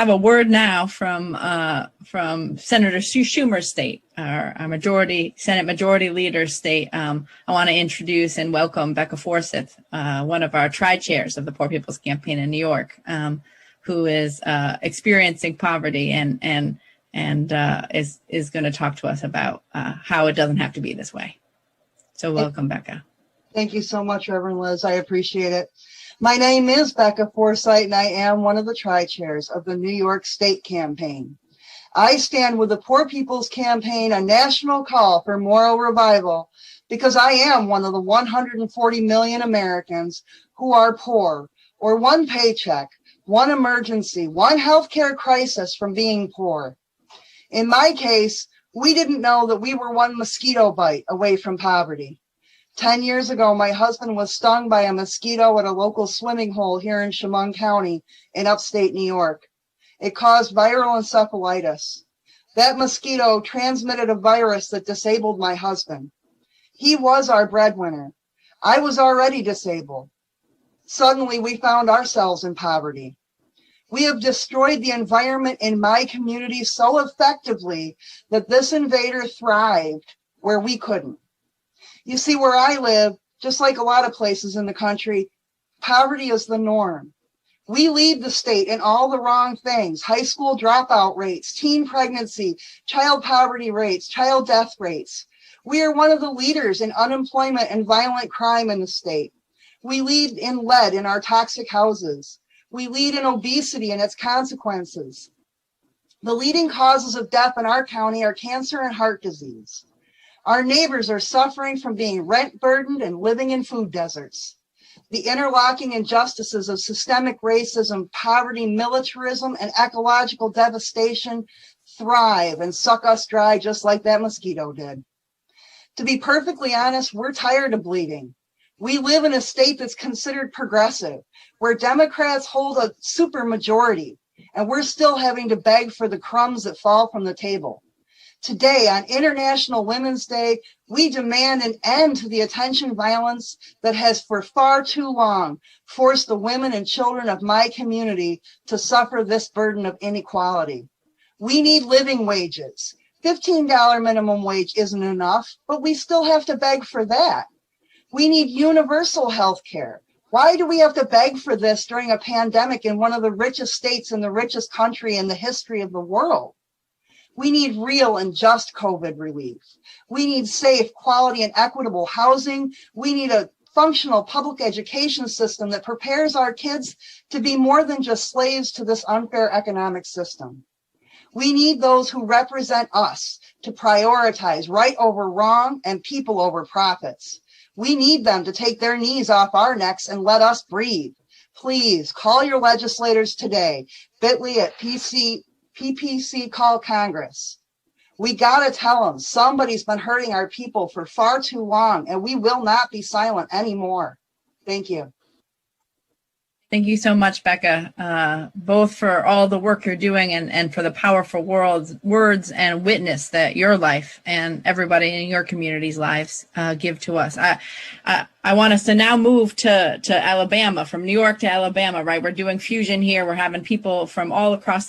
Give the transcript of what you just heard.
have a word now from Senator Schumer's state, our Senate Majority Leader's state. I want to introduce and welcome Becca Forsyth, one of our tri-chairs of the Poor People's Campaign in New York, who is experiencing poverty and is going to talk to us about how it doesn't have to be this way. So welcome, Becca. Thank you so much, Reverend Liz. I appreciate it. My name is Becca Forsyth, and I am one of the tri-chairs of the New York State campaign. I stand with the Poor People's Campaign, a national call for moral revival, because I am one of the 140 million Americans who are poor, or one paycheck, one emergency, one healthcare crisis from being poor. In my case, we didn't know that we were one mosquito bite away from poverty. 10 years ago, my husband was stung by a mosquito at a local swimming hole here in Chemung County in upstate New York. It caused viral encephalitis. That mosquito transmitted a virus that disabled my husband. He was our breadwinner. I was already disabled. Suddenly, we found ourselves in poverty. We have destroyed the environment in my community so effectively that this invader thrived where we couldn't. You see, where I live, just like a lot of places in the country, poverty is the norm. We lead the state in all the wrong things: high school dropout rates, teen pregnancy, child poverty rates, child death rates. We are one of the leaders in unemployment and violent crime in the state. We lead in lead in our toxic houses. We lead in obesity and its consequences. The leading causes of death in our county are cancer and heart disease. Our neighbors are suffering from being rent-burdened and living in food deserts. The interlocking injustices of systemic racism, poverty, militarism, and ecological devastation thrive and suck us dry just like that mosquito did. To be perfectly honest, we're tired of bleeding. We live in a state that's considered progressive, where Democrats hold a supermajority, and we're still having to beg for the crumbs that fall from the table. Today, on International Women's Day, we demand an end to the attention violence that has for far too long forced the women and children of my community to suffer this burden of inequality. We need living wages. $15 minimum wage isn't enough, but we still have to beg for that. We need universal health care. Why do we have to beg for this during a pandemic in one of the richest states in the richest country in the history of the world? We need real and just COVID relief. We need safe, quality, and equitable housing. We need a functional public education system that prepares our kids to be more than just slaves to this unfair economic system. We need those who represent us to prioritize right over wrong and people over profits. We need them to take their knees off our necks and let us breathe. Please call your legislators today. bit.ly at PPC Call Congress. We gotta tell them somebody's been hurting our people for far too long, and we will not be silent anymore. Thank you. Thank you so much, Becca, both for all the work you're doing and for the powerful words and witness that your life and everybody in your community's lives give to us. I want us to now move to Alabama, from New York to Alabama, right? We're doing fusion here. We're having people from all across the